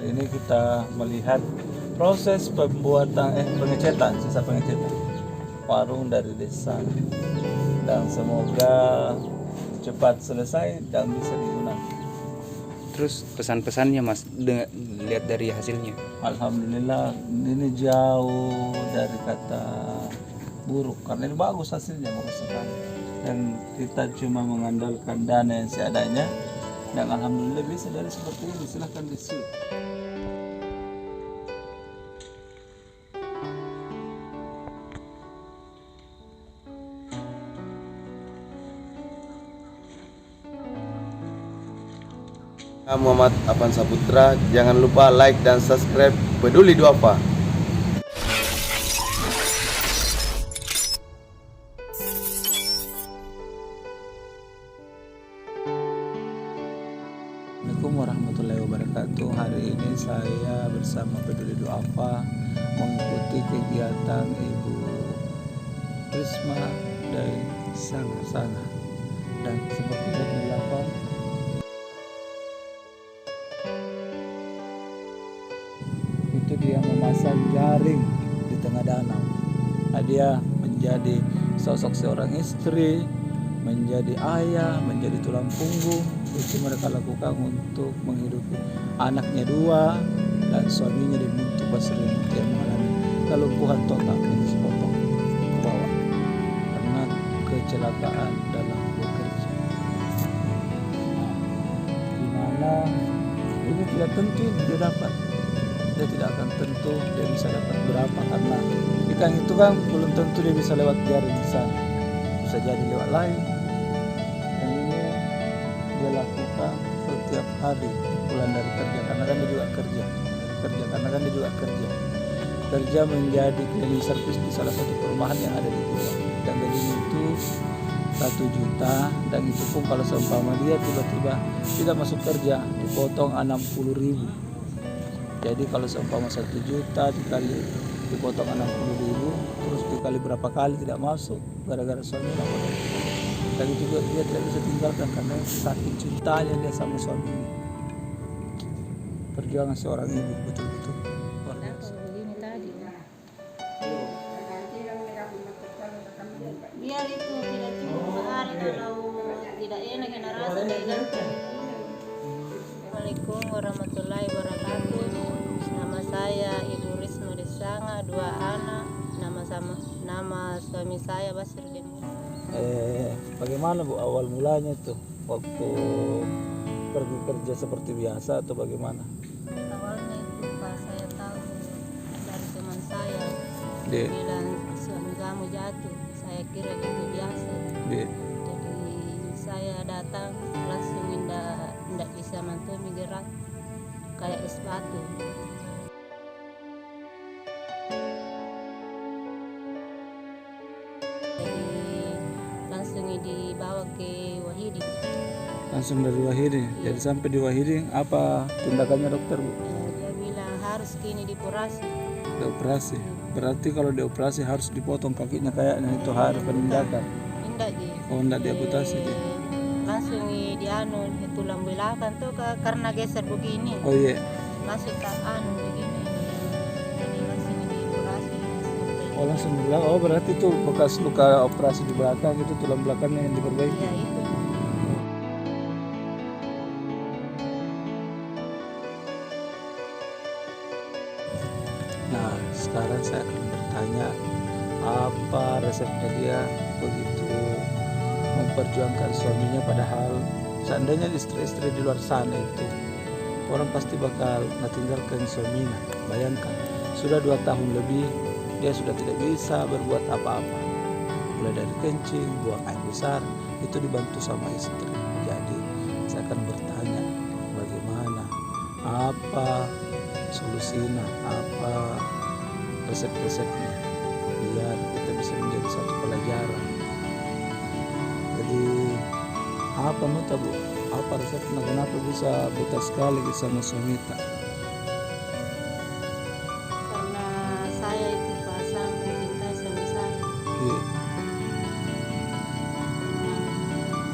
Ini kita melihat proses pembuatan pengecetan, sisa pengecetan warung dari desa, dan semoga cepat selesai dan bisa digunakan. Terus pesan-pesannya Mas, lihat dari hasilnya. Alhamdulillah ini jauh dari kata buruk karena ini bagus hasilnya, bagus sekali. Dan kita cuma mengandalkan dana yang seadanya, dan alhamdulillah bisa dari seperti ini. Silahkan disuit. Muhammad Afan Saputra, jangan lupa like dan subscribe Peduli Duafa. Assalamualaikum warahmatullahi wabarakatuh. Hari ini saya bersama Peduli Duafa mengikuti kegiatan Ibu Risma dari Sanga. Dan seperti yang di belakang, itu dia memasang jaring di tengah danau. Nah, dia menjadi sosok seorang istri, menjadi ayah, menjadi tulang punggung. Itu mereka lakukan untuk menghidupi anaknya 2 dan suaminya di Muntu Basri yang mengalami kelumpuhan total yang sepotong ke bawah karena kecelakaan dalam bekerja. Nah, dimana ini tidak tentu dia dapat, dia tidak akan tentu dia bisa dapat berapa, karena ikan itu kan belum tentu dia bisa lewat jaring di sana, bisa jadi lewat lain. Yang ini dia lakukan setiap hari pulang dari kerja, karena kan dia juga kerja menjadi cleaning service di salah satu perumahan yang ada di Goa, dan gajinya itu 1 juta, dan itu pun kalau seumpama dia tiba-tiba tidak masuk kerja dipotong 60.000. Jadi kalau seumpama 1 juta dikali dipotong 60.000, terus dikali berapa kali tidak masuk gara-gara suami lapor. Dan itu juga dia tidak bisa tinggalkan karena saking cintanya dia sama suaminya. Perjuangan seorang ibu betul-betul luar biasa. Begini tadi. Biar itu tidak cukup sehari kalau tidak enak yang rasa diganti. Assalamualaikum warahmatullahi wabarakatuh. Nama saya Ibu Risma Desanga, 2 anak. Nama suami saya Basir. Bagaimana Bu awal mulanya tuh waktu pergi kerja seperti biasa atau bagaimana? Awalnya itu pas saya tahu dari teman saya Di, bilang suami kamu jatuh, saya kira itu biasa. di, Jadi saya datang langsung tidak bisa mantumi gerak kayak sepatu. Jadi langsung dibawa ke Wahidi. langsung dari Wahidi. Jadi sampai di Wahidi apa tindakannya dokter Bu? Dia bilang harus kini dioperasi. Dioperasi. Berarti kalau dioperasi harus dipotong kakinya kayaknya, itu harus penindakan. Enggak ji. Oh enggak diamputasi dia. Langsung tulang belakang tuh karena geser begini. Oh iya. Langsung ke begini. Jadi langsung dioperasi. Oh langsung di belakang. Oh berarti itu bekas luka operasi di belakang, itu tulang belakangnya yang diperbaiki. Ya itu. Nah sekarang saya akan bertanya apa resepnya dia begitu memperjuangkan suaminya, padahal seandainya istri-istri di luar sana itu orang pasti bakal tinggalkan suaminya. Bayangkan sudah 2 tahun lebih dia sudah tidak bisa berbuat apa-apa, mulai dari kencing, buang air besar itu dibantu sama istri. Jadi saya akan bertanya bagaimana, apa solusinya, apa resep-resepnya biar kita bisa menjadi satu pelajaran. Jadi apa nuta Bu? Apa resepnya, kenapa bisa buta sekali sama suamita? Karena saya itu pasang mencintai suami saya. Iya.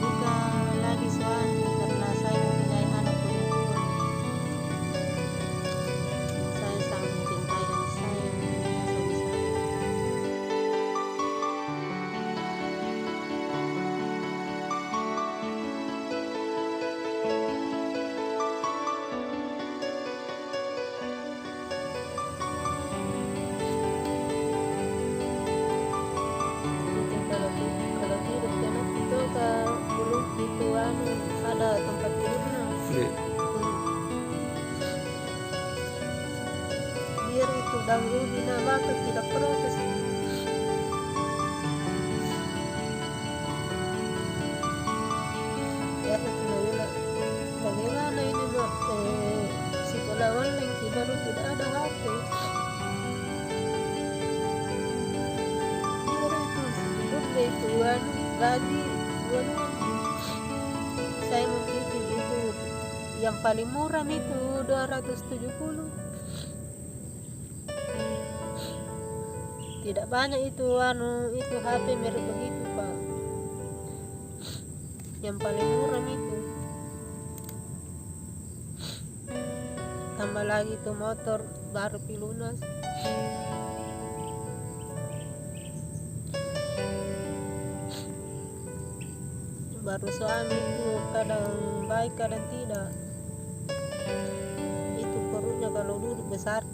Bukan lagi suami, karena saya mempunyai anak perempuan. biar itu dahulu maka tidak protes. Ya bilang, bagaimana ini mak, sekolah online baru tidak ada HP. Biar itu sebelumnya itu gaji saya mengikuti itu yang paling murah itu 270. Tidak banyak itu itu HP merek begitu Pak. Yang paling murah itu. Tambah lagi itu motor baru pilunas. Baru suami itu kadang baik kadang tidak. Itu perutnya kalau duduk besar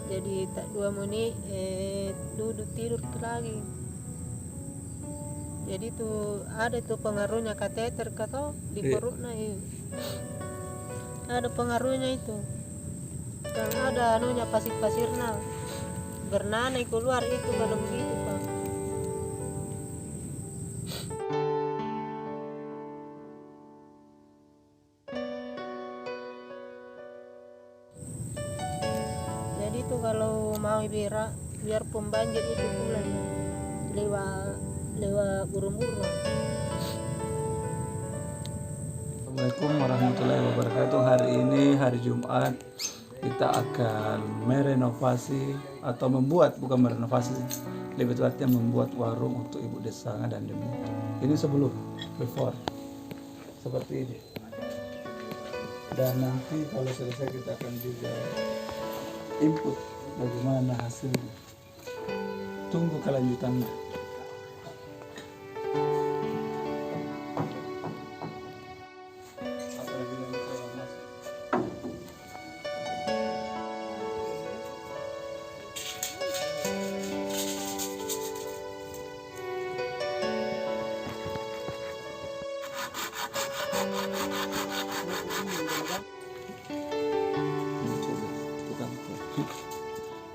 jadi tak 2 menit duduk tidur lagi. Jadi tuh ada tuh pengaruhnya kateter kata di perutnya ada pengaruhnya itu. Dan ada anunya pasir-pasirnya bernanai keluar itu kalau begitu Pak. Jadi itu kalau mau biar pembanjir itu pulang lewat burung-burung. Assalamualaikum warahmatullahi wabarakatuh. Hari ini hari Jumat kita akan merenovasi atau membuat, bukan merenovasi, lebih tepatnya membuat warung untuk Ibu Desanga dan Demi. Ini sebelum, before, seperti ini. Dan nanti kalau selesai kita akan juga input bagaimana hasilnya. Tunggu kelanjutannya.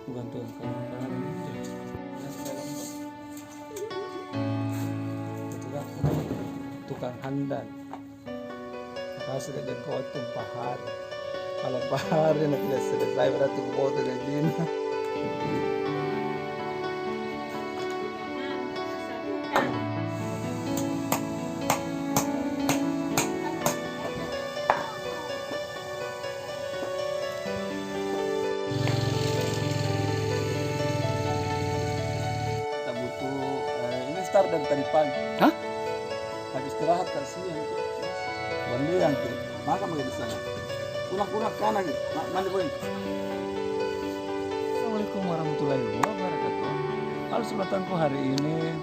Bukan tukang handan kasih kerja kau tumpah hari kalau pahari nak tidak selesai berarti kau tu gaji. Start dari tadi pagi. Hah? Habis istirahat kasihan tuh. Bandi yang tuh. Maka mau di sana. Kunak-kunak kanan gitu. Mandi poin. Assalamualaikum warahmatullahi wabarakatuh. Halo sobatanku, hari ini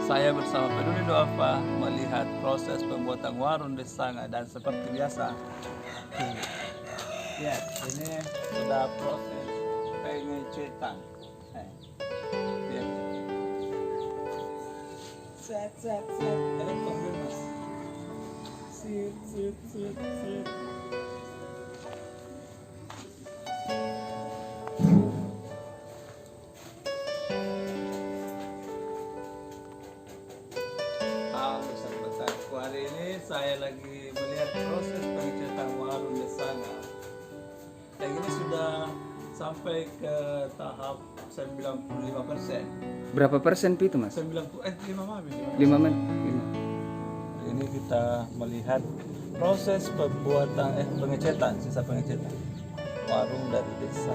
saya bersama Peduli Doafa melihat proses pembuatan warung Desanga dan seperti biasa. Ya, ini sudah proses pengecetan. Ya. Set. Konfirm mas. Sit. Halo sahabatku, hari ini saya lagi melihat proses pengecetan warung Desanga. Yang ini sudah sampai ke tahap 95%. Berapa persen itu mas? 5 mami. 5 men? 5. Ini kita melihat proses pembuatan pengecetan, sisa pengecetan warung dari desa,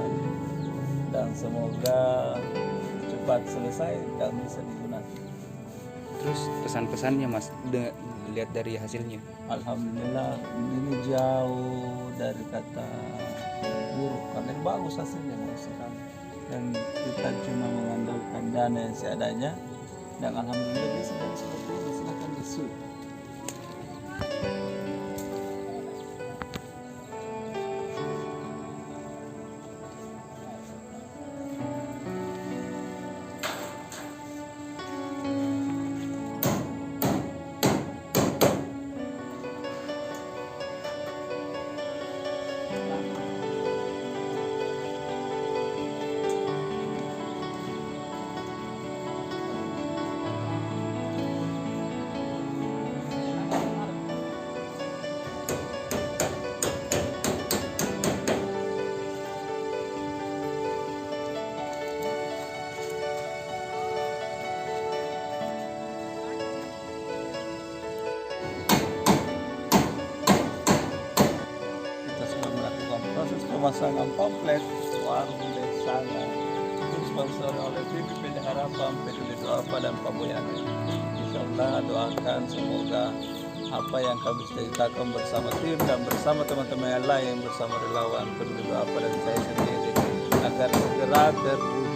dan semoga cepat selesai dan bisa digunakan. Terus pesan-pesannya mas, lihat dari hasilnya. Alhamdulillah ini jauh dari kata buruk, karena bagus hasilnya, bagus sekali. Dan kita cuma mengandalkan dana yang seadanya, dan alhamdulillah bisa dari seperti ini. Silakan disu. pemasangan pamflet Warung Desanga. Disponsori oleh TV Peda Harapan, Peduli Doa dan Paboyane. Insyaallah doakan semoga apa yang kami ceritakan bersama tim dan bersama teman-teman yang lain, bersama relawan Peduli Doa dan saya sendiri agar segera terwujud